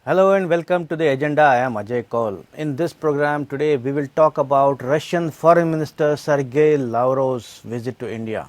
Hello and welcome to the agenda. I am Ajay Kaul. In this program today we will talk about Russian Foreign Minister Sergei Lavrov's visit to India.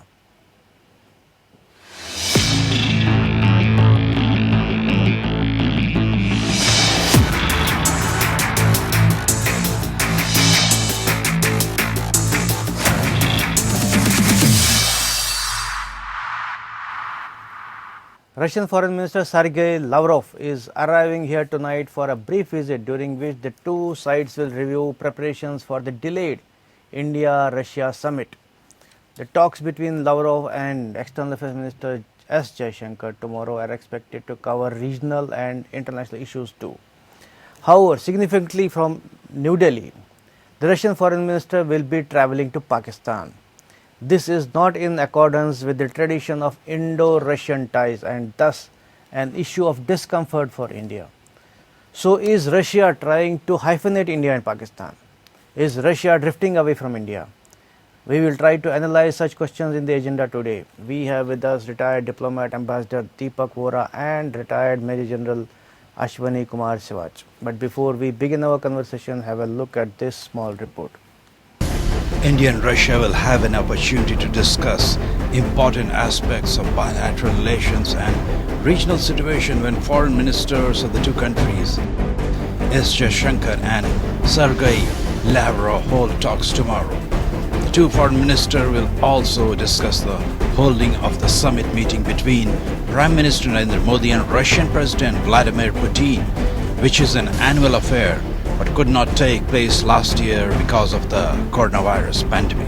Russian Foreign Minister Sergei Lavrov is arriving here tonight for a brief visit during which the two sides will review preparations for the delayed India-Russia summit. The talks between Lavrov and External Affairs Minister S. Jaishankar tomorrow are expected to cover regional and international issues too. However, significantly from New Delhi, the Russian Foreign Minister will be travelling to Pakistan. This is not in accordance with the tradition of Indo-Russian ties and thus an issue of discomfort for India. So is Russia trying to hyphenate India and Pakistan? Is Russia drifting away from India? We will try to analyze such questions in the agenda today. We have with us retired diplomat Ambassador Deepak Vora and retired Major General Ashwani Kumar Sivaj. But before we begin our conversation, have a look at this small report. India and Russia will have an opportunity to discuss important aspects of bilateral relations and regional situation when foreign ministers of the two countries, S. Jaishankar and Sergei Lavrov, hold talks tomorrow. The two foreign ministers will also discuss the holding of the summit meeting between Prime Minister Narendra Modi and Russian President Vladimir Putin, which is an annual affair but could not take place last year because of the coronavirus pandemic.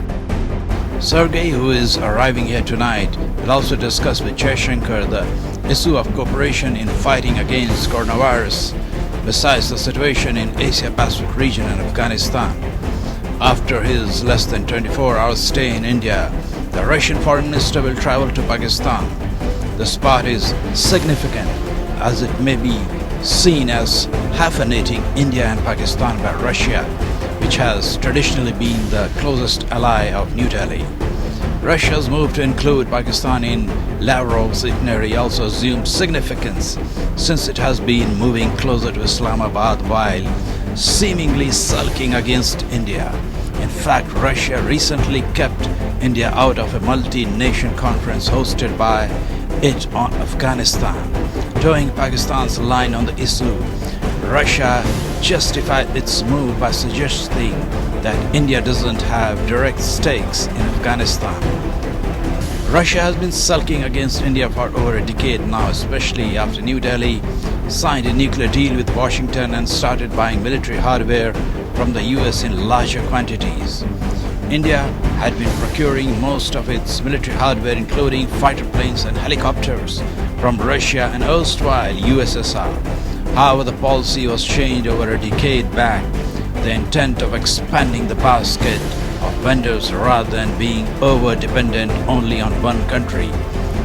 Sergei, who is arriving here tonight, will also discuss with Jaishankar the issue of cooperation in fighting against coronavirus, besides the situation in Asia-Pacific region and Afghanistan. After his less than 24-hour stay in India, the Russian foreign minister will travel to Pakistan. The spot is significant as it may be seen as hyphenating India and Pakistan by Russia, which has traditionally been the closest ally of New Delhi. Russia's move to include Pakistan in Lavrov's itinerary also assumes significance since it has been moving closer to Islamabad while seemingly sulking against India. In fact, Russia recently kept India out of a multi-nation conference hosted by it on Afghanistan. Towing Pakistan's line on the issue, Russia justified its move by suggesting that India doesn't have direct stakes in Afghanistan. Russia has been sulking against India for over a decade now, especially after New Delhi signed a nuclear deal with Washington and started buying military hardware from the US in larger quantities. India had been procuring most of its military hardware, including fighter planes and helicopters, from Russia and erstwhile USSR. However, the policy was changed over a decade back, the intent of expanding the basket of vendors rather than being over-dependent only on one country.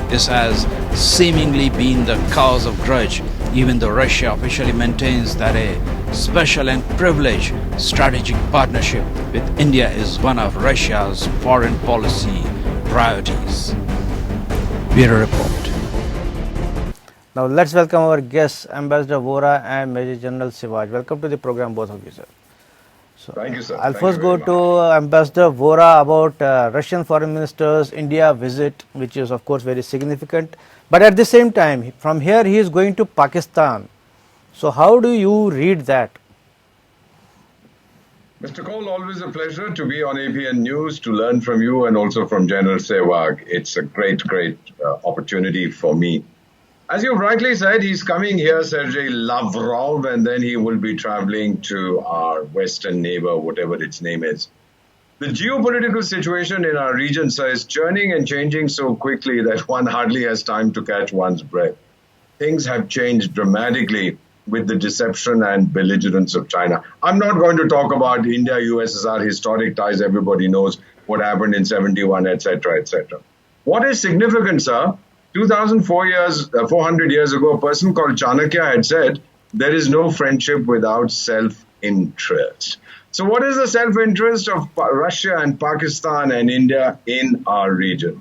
This has seemingly been the cause of grudge, even though Russia officially maintains that a special and privileged strategic partnership with India is one of Russia's foreign policy priorities. Bureau Report. Now let's welcome our guests, Ambassador Vora and Major General Sivaj. Welcome to the program, both of you, sir. So, thank you, sir. I'll first go to Ambassador Vora about Russian Foreign Minister's India visit, which is of course very significant. But at the same time, from here he is going to Pakistan. So how do you read that? Mr. Cole, always a pleasure to be on APN News, to learn from you and also from General Sehwag. It's a great opportunity for me. As you rightly said, he's coming here, Sergei Lavrov, and then he will be traveling to our western neighbor, whatever its name is. The geopolitical situation in our region, sir, is churning and changing so quickly that one hardly has time to catch one's breath. Things have changed dramatically with the deception and belligerence of China. I'm not going to talk about India, USSR, historic ties. Everybody knows what happened in 71, etc., etc. What is significant, sir? 400 years ago, a person called Chanakya had said, there is no friendship without self-interest. So what is the self-interest of Russia and Pakistan and India in our region?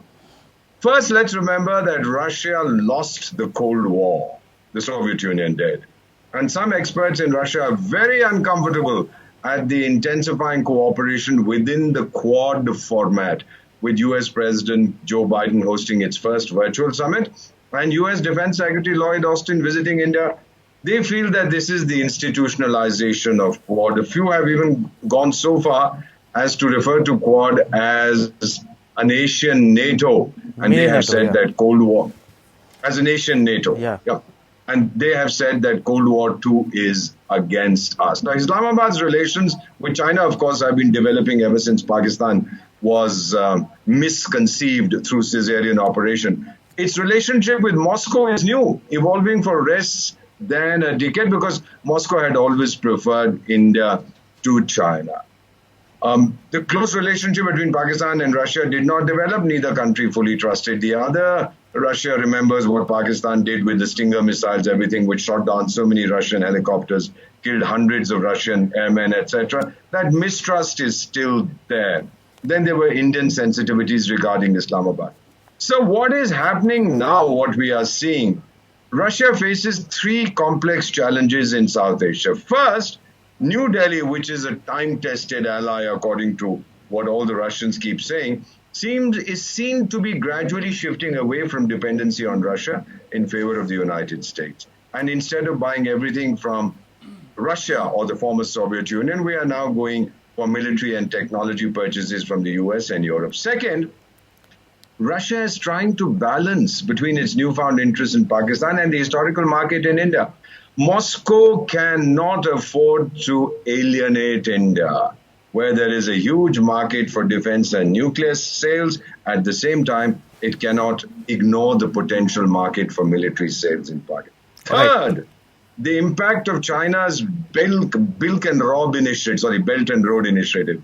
First, let's remember that Russia lost the Cold War. The Soviet Union did. And some experts in Russia are very uncomfortable at the intensifying cooperation within the Quad format, with US President Joe Biden hosting its first virtual summit and US Defense Secretary Lloyd Austin visiting India. They feel that this is the institutionalization of Quad. A few have even gone so far as to refer to Quad as a nation NATO, and they have said that Cold War as a nation NATO. Yeah. And they have said that Cold War II is against us. Now, Islamabad's relations with China, of course, have been developing ever since Pakistan was misconceived through Caesarean operation. Its relationship with Moscow is new, evolving for less than a decade, because Moscow had always preferred India to China. The close relationship between Pakistan and Russia did not develop. Neither country fully trusted the other. Russia remembers what Pakistan did with the Stinger missiles, everything, which shot down so many Russian helicopters, killed hundreds of Russian airmen, etc. That mistrust is still there. Then there were Indian sensitivities regarding Islamabad. So what is happening now, what we are seeing? Russia faces three complex challenges in South Asia. First, New Delhi, which is a time-tested ally, according to what all the Russians keep saying, is seen to be gradually shifting away from dependency on Russia in favor of the United States. And instead of buying everything from Russia or the former Soviet Union, we are now going for military and technology purchases from the US and Europe. Second, Russia is trying to balance between its newfound interest in Pakistan and the historical market in India. Moscow cannot afford to alienate India, where there is a huge market for defense and nuclear sales. At the same time, it cannot ignore the potential market for military sales in Pakistan. Third, the impact of China's Belt and Road Initiative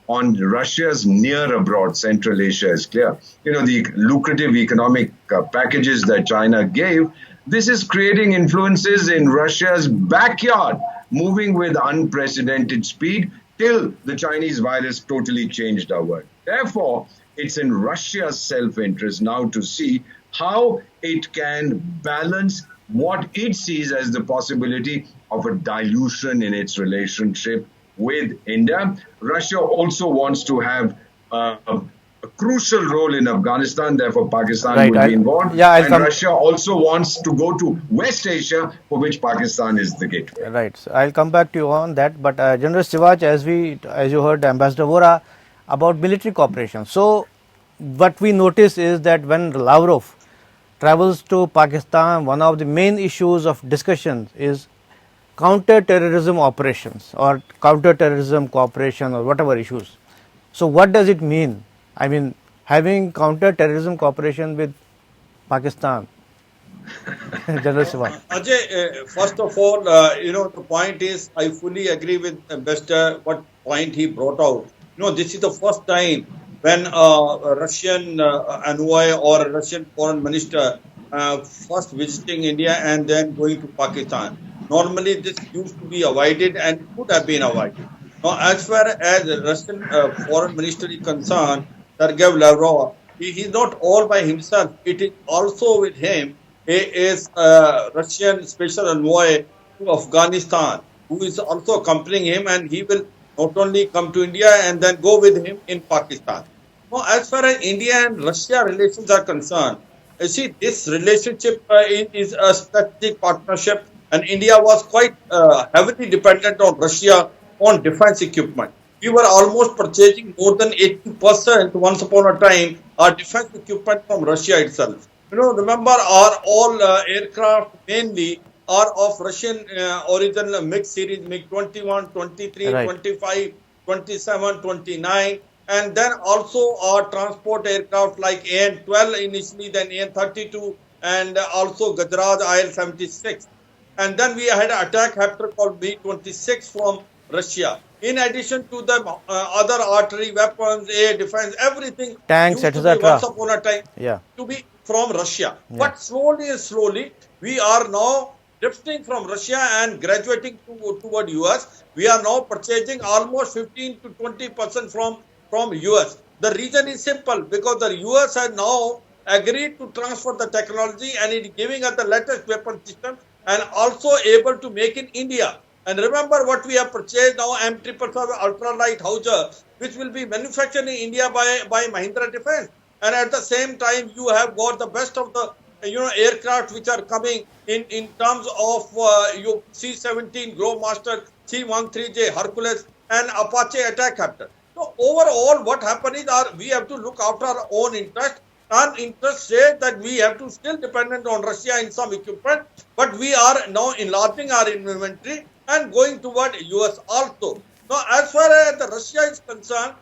on Russia's near abroad, Central Asia, is clear. You know, the lucrative economic packages that China gave, this is creating influences in Russia's backyard, moving with unprecedented speed till the Chinese virus totally changed our world. Therefore, it's in Russia's self-interest now to see how it can balance what it sees as the possibility of a dilution in its relationship with India. Russia also wants to have a crucial role in Afghanistan, therefore Pakistan will be involved. And Russia also wants to go to West Asia, for which Pakistan is the gateway. Right. So I'll come back to you on that. But General Sivaj, as you heard Ambassador Vora about military cooperation. So what we notice is that when Lavrov travels to Pakistan, one of the main issues of discussion is counter-terrorism operations or counter-terrorism cooperation or whatever issues. So what does it mean? I mean, having counter-terrorism cooperation with Pakistan. General Sivaj. Ajay, first of all, the point is, I fully agree with Ambassador what point he brought out. This is the first time when a Russian envoy or a Russian foreign minister first visiting India and then going to Pakistan. Normally, this used to be avoided and could have been avoided. Now, as far as the Russian foreign minister is concerned, Sergei Lavrov, he is not all by himself. It is also with him. He is a Russian special envoy to Afghanistan, who is also accompanying him, and he will not only come to India and then go with him in Pakistan. Now, as far as India and Russia relations are concerned, you see, this relationship is a strategic partnership, and India was quite heavily dependent on Russia on defense equipment. We were almost purchasing more than 80% once upon a time our defense equipment from Russia itself. Remember, our all aircraft mainly are of Russian origin, mixed series, MiG-21, 23, right. 25, 27, 29, and then also our transport aircraft like AN-12 initially, then AN-32, and also Gujarat IL-76. And then we had an attack helicopter called B-26 from Russia. In addition to the other artillery weapons, air defense, everything, tanks, etc. Once upon a time to be from Russia. Yeah. But slowly, we are now drifting from Russia and graduating toward US. We are now purchasing almost 15 to 20% from US. The reason is simple, because the US has now agreed to transfer the technology and it is giving us the latest weapon system and also able to make in India. And remember what we have purchased now, M777 ultralight Howitzer, which will be manufactured in India by Mahindra Defence. And at the same time, you have got the best of the aircraft which are coming in terms of your C-17 Globemaster, C-13J Hercules, and Apache attack captor. So overall, what happens is we have to look after our own interest. And interest says that we have to still dependent on Russia in some equipment, but we are now enlarging our inventory and going toward US also. Now, as far as the Russia is concerned,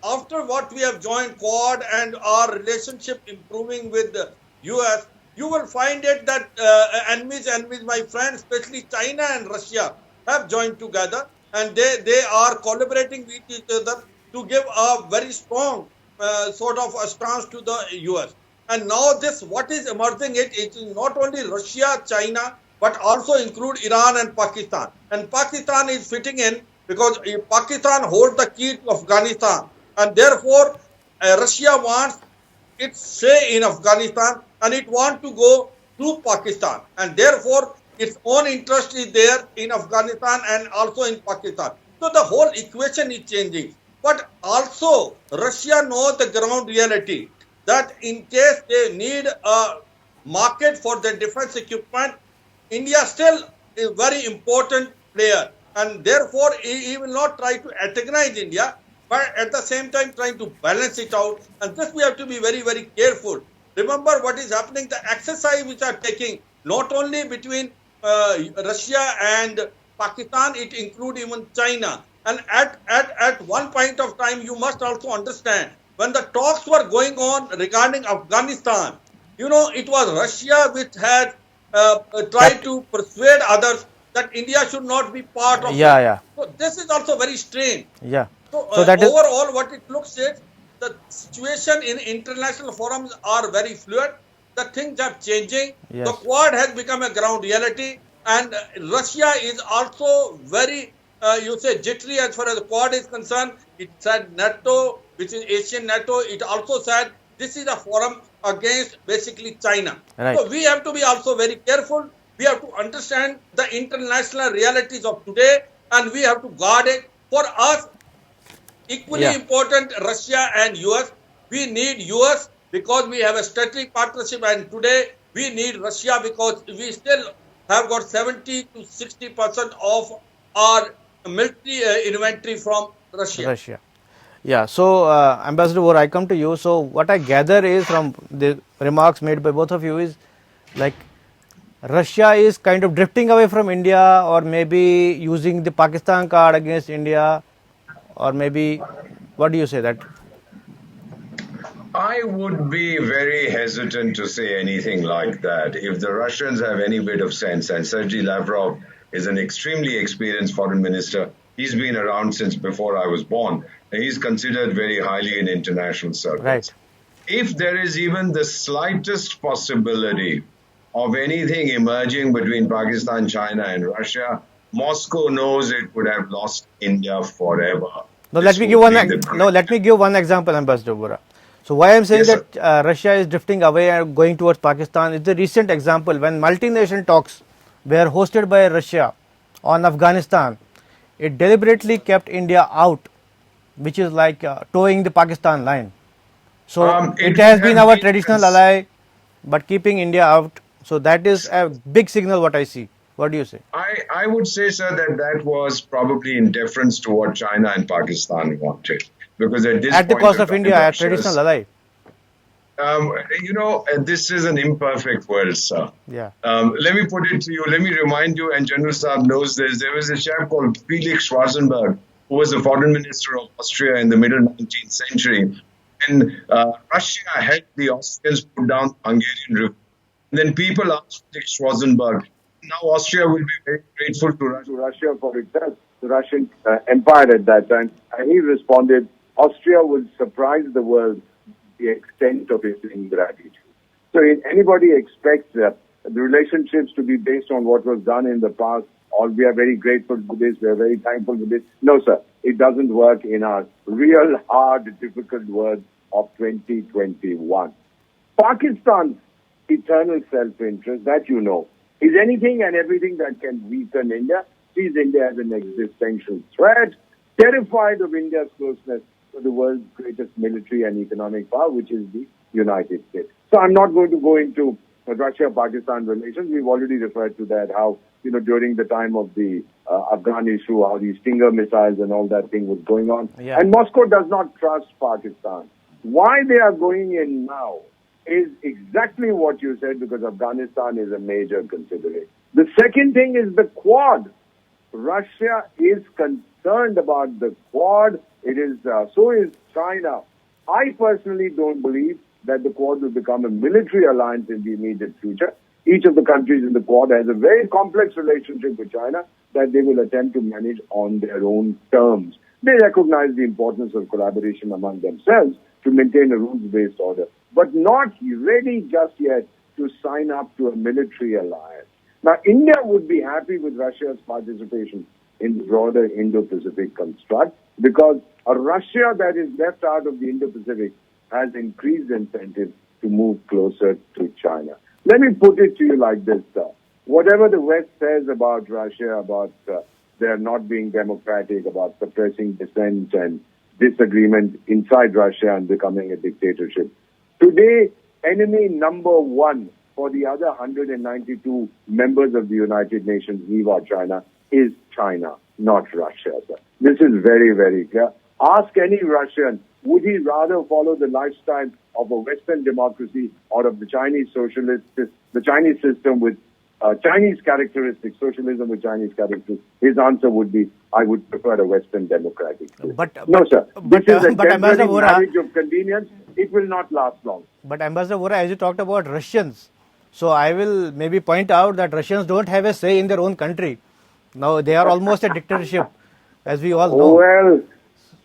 after what we have joined Quad and our relationship improving with the US, you will find it that enemies, my friends, especially China and Russia, have joined together, and they are collaborating with each other to give a very strong sort of a stance to the US. And now what is emerging, it is not only Russia, China, but also include Iran and Pakistan. And Pakistan is fitting in because Pakistan holds the key to Afghanistan. And therefore, Russia wants its say in Afghanistan and it wants to go to Pakistan. And therefore, its own interest is there in Afghanistan and also in Pakistan. So the whole equation is changing. But also, Russia knows the ground reality that in case they need a market for their defense equipment, India still is a very important player. And therefore, he will not try to antagonize India, but at the same time trying to balance it out. And this we have to be very, very careful. Remember what is happening, the exercise which are taking, not only between Russia and Pakistan, it includes even China. And at one point of time, you must also understand, when the talks were going on regarding Afghanistan, it was Russia which had tried to persuade others that India should not be part of it. So this is also very strange. So that overall, what it looks is, the situation in international forums are very fluid. The things are changing. The Quad has become a ground reality. And Russia is also very, jittery as far as the Quad is concerned. It said NATO, which is Asian NATO. It also said this is a forum against basically China. So we have to be also very careful. We have to understand the international realities of today and we have to guard it. For us, equally important, Russia and US. We need US because we have a strategic partnership, and today we need Russia because we still have got 70 to 60% of our military inventory from Russia. So Ambassador Vor, I come to you. So what I gather is from the remarks made by both of you is like Russia is kind of drifting away from India, or maybe using the Pakistan card against India, or maybe, what do you say that? I would be very hesitant to say anything like that. If the Russians have any bit of sense, and Sergei Lavrov is an extremely experienced foreign minister, he's been around since before I was born, and he's considered very highly in international circles. If there is even the slightest possibility of anything emerging between Pakistan, China and Russia, Moscow knows it would have lost India forever. Now let me give one example, Ambassador Bora. So why I am saying that Russia is drifting away and going towards Pakistan is the recent example when multinational talks were hosted by Russia on Afghanistan. It deliberately kept India out, which is like towing the Pakistan line. So it has been our traditional ally, but keeping India out. So that is a big signal what I see. What do you say? I would say, sir, that was probably in deference to what China and Pakistan wanted. Because at the cost of India, a traditional ally. This is an imperfect world, sir. Let me put it to you. Let me remind you, and General Saab knows this. There was a chap called Felix Schwarzenberg, who was the foreign minister of Austria in the middle 19th century. And Russia helped the Austrians put down Hungarian revolt. And then people asked Felix Schwarzenberg, now Austria will be very grateful to Russia for itself, the Russian Empire at that time. And he responded, Austria will surprise the world the extent of its ingratitude. So if anybody expects the relationships to be based on what was done in the past, or we are very grateful for this, we are very thankful for this. No, sir, it doesn't work in our real hard, difficult world of 2021. Pakistan's eternal self-interest, that you know, is anything and everything that can weaken India, sees India as an existential threat, terrified of India's closeness to the world's greatest military and economic power, which is the United States. So I'm not going to go into Russia-Pakistan relations. We've already referred to that, how, during the time of the Afghan issue, how these Stinger missiles and all that thing was going on. Yeah. And Moscow does not trust Pakistan. Why they are going in now is exactly what you said, because Afghanistan is a major consideration. The second thing is the Quad. Russia is concerned about the Quad. It is so is China. I personally don't believe that the Quad will become a military alliance in the immediate future. Each of the countries in the Quad has a very complex relationship with China that they will attempt to manage on their own terms. They recognize the importance of collaboration among themselves to maintain a rules-based order, but not ready just yet to sign up to a military alliance. Now, India would be happy with Russia's participation in the broader Indo-Pacific construct, because a Russia that is left out of the Indo-Pacific has increased incentive to move closer to China. Let me put it to you like this, sir. Whatever the West says about Russia, about their not being democratic, about suppressing dissent and disagreement inside Russia and becoming a dictatorship, today, enemy number one for the other 192 members of the United Nations, viva China, is China, not Russia, sir. This is very, very clear. Ask any Russian, would he rather follow the lifestyle of a Western democracy or of the Chinese socialist, the Chinese system with Chinese characteristics, socialism with Chinese characteristics? His answer would be, I would prefer a Western democratic system. No, sir. This is a temporary marriage of convenience. It will not last long. But Ambassador Vora, as you talked about Russians, so I will maybe point out that Russians don't have a say in their own country. Now they are almost a dictatorship, as we all know. Well,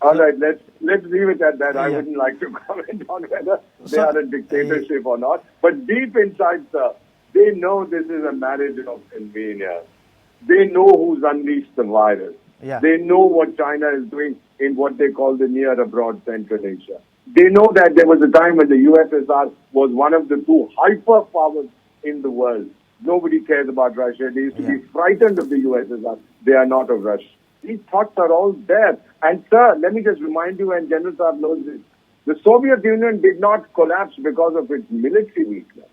all right, let's leave it at that. I wouldn't like to comment on whether they are a dictatorship or not. But deep inside, sir, they know this is a marriage of convenience. They know who's unleashed the virus. Yeah. They know what China is doing in what they call the near abroad Central Asia. They know that there was a time when the USSR was one of the two hyper powers in the world. Nobody cares about Russia. They used to be frightened of the USSR. They are not of Russia. These thoughts are all there. And sir, let me just remind you, and General Saab knows this, the Soviet Union did not collapse because of its military weakness.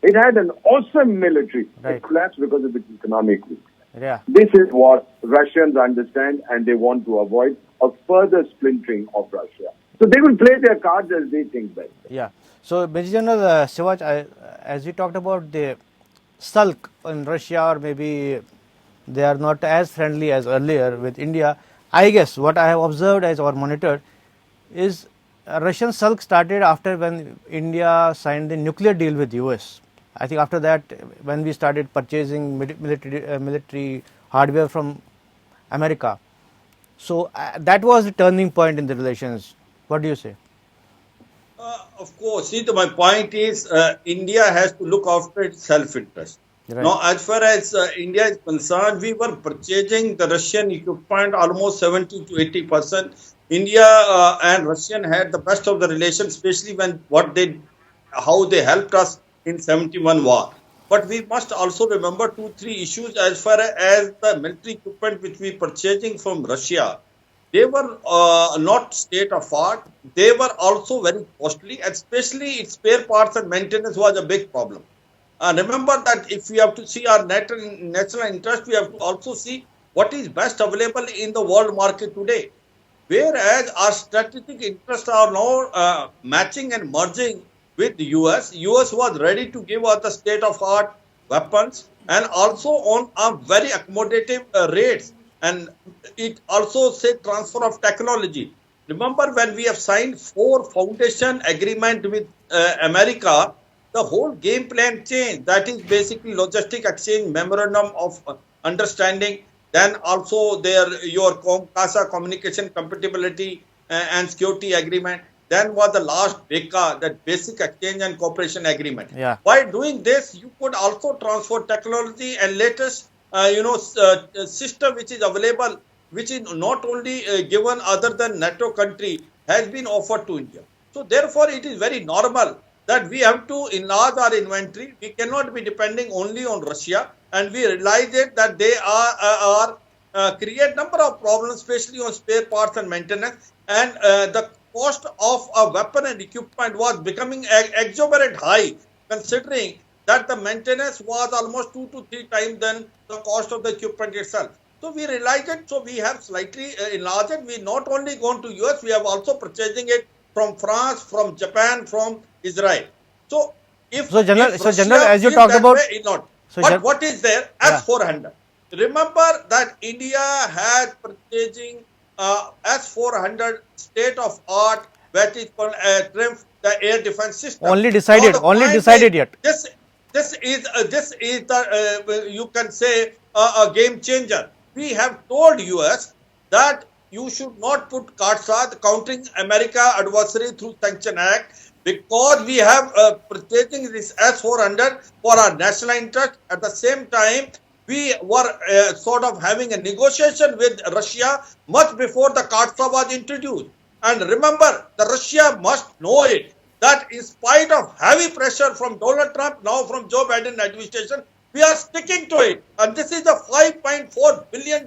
It had an awesome military. Right. It collapsed because of its economic weakness. Yeah. This is what Russians understand, and they want to avoid a further splintering of Russia. So they will play their cards as they think best. Yeah. So, Major General Sivaj, as we talked about the sulk in Russia, or maybe they are not as friendly as earlier with India. I guess what I have observed as or monitored is Russian sulk started after when India signed the nuclear deal with US. I think after that, when we started purchasing military hardware from America. So that was the turning point in the relations. What do you say? Of course, see, my point is India has to look after its self-interest. Right. Now, as far as India is concerned, we were purchasing the Russian equipment almost 70 to 80%. India and Russian had the best of the relations, especially when how they helped us in 71 war. But we must also remember 2-3 issues as far as the military equipment which we purchasing from Russia. They were not state of art. They were also very costly, especially its spare parts and maintenance was a big problem. Remember that if we have to see our national interest, we have to also see what is best available in the world market today. Whereas our strategic interests are now matching and merging with the US. US was ready to give us the state-of-art weapons and also on very accommodative rates. And it also said transfer of technology. Remember when we have signed 4 foundation agreement with America, the whole game plan changed. That is basically logistic exchange, memorandum of understanding. Then also your CASA communication compatibility and security agreement. Then was the last BECA, that basic exchange and cooperation agreement. Yeah. By doing this, you could also transfer technology and latest system which is available, which is not only given other than NATO country, has been offered to India. So therefore, it is very normal that we have to enlarge our inventory. We cannot be depending only on Russia, and we realize it that they are create number of problems, especially on spare parts and maintenance, and the cost of a weapon and equipment was becoming exorbitant high, considering that the maintenance was almost 2 to 3 times than the cost of the equipment itself. So we realized it. So we have slightly enlarged it. We not only gone to US, we have also purchasing it from France, from Japan, from Israel. So if General, if General, Russia as you is talked that about, way, it's not. so But what is there? Yeah. S-400. Remember that India had purchasing S-400 state-of-art, that is called TRIMF, the air defense system. only decided, Now, the only point decided yet. This is the you can say a game changer. We have told US that you should not put CARSA, the Countering America Adversary through Sanction Act, because we have purchasing this S-400 for our national interest. At the same time, we were sort of having a negotiation with Russia much before the CARSA was introduced. And remember, the Russia must know it, that in spite of heavy pressure from Donald Trump, now from Joe Biden administration, we are sticking to it. And this is a $5.4 billion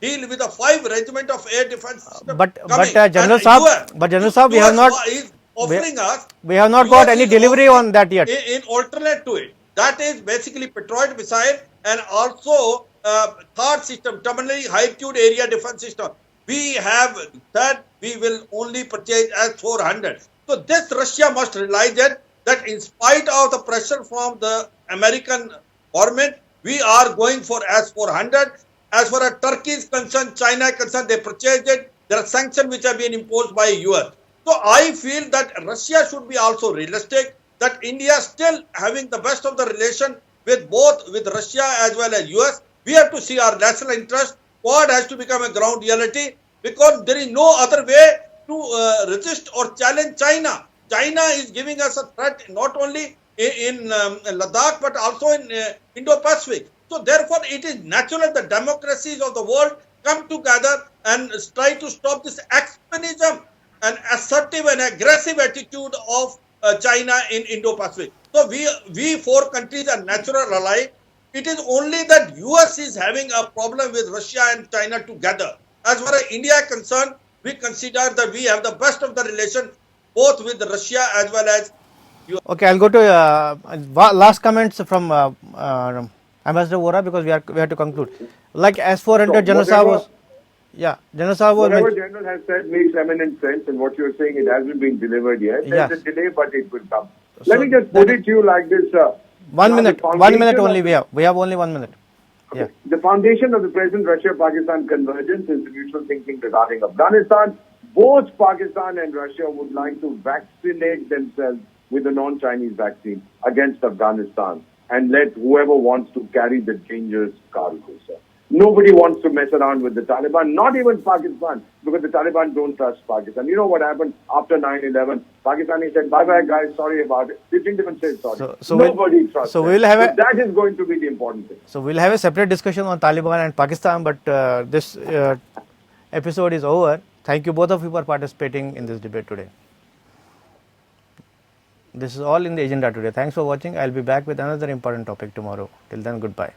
deal with a 5 regiment of air defense system. But General Saab, we have not is offering us. We have not US got any is delivery on that yet. In alternate to it, that is basically Patriot missile and also third system, terminally high altitude area defense system. We have said we will only purchase S-400. So this Russia must realize that in spite of the pressure from the American government, we are going for S-400. As far as Turkey is concerned, China is concerned, they purchased it. There are sanctions which have been imposed by US. So I feel that Russia should be also realistic, that India still having the best of the relation with both with Russia as well as US. We have to see our national interest. Quad has to become a ground reality, because there is no other way to resist or challenge China. China is giving us a threat not only in Ladakh but also in Indo-Pacific. So therefore it is natural that democracies of the world come together and try to stop this expansionism and assertive and aggressive attitude of China in Indo-Pacific. So we 4 countries are natural allies. It is only that US is having a problem with Russia and China together. As far as India is concerned, we consider that we have the best of the relation both with Russia as well as US. Okay, I'll go to last comments from Ambassador Vora, because we have to conclude. Like S-400, So General Saab was, General Saab was. Whatever General has said makes eminent sense, and what you're saying, it hasn't been delivered yet. There's a delay, but it will come. Let me just put it to you like this. 1 minute, 1 minute only we have. We have only 1 minute. Yeah. The foundation of the present Russia-Pakistan convergence is the mutual thinking regarding Afghanistan. Both Pakistan and Russia would like to vaccinate themselves with a non-Chinese vaccine against Afghanistan and let whoever wants to carry the dangerous cargo, sir. Nobody wants to mess around with the Taliban, not even Pakistan, because the Taliban don't trust Pakistan. You know what happened after 9/11? Pakistani said, bye-bye guys, sorry about it. They didn't even say sorry. Nobody trusts them. That is going to be the important thing. So we'll have a separate discussion on Taliban and Pakistan, but this episode is over. Thank you both of you for participating in this debate today. This is all in the agenda today. Thanks for watching. I'll be back with another important topic tomorrow. Till then, goodbye.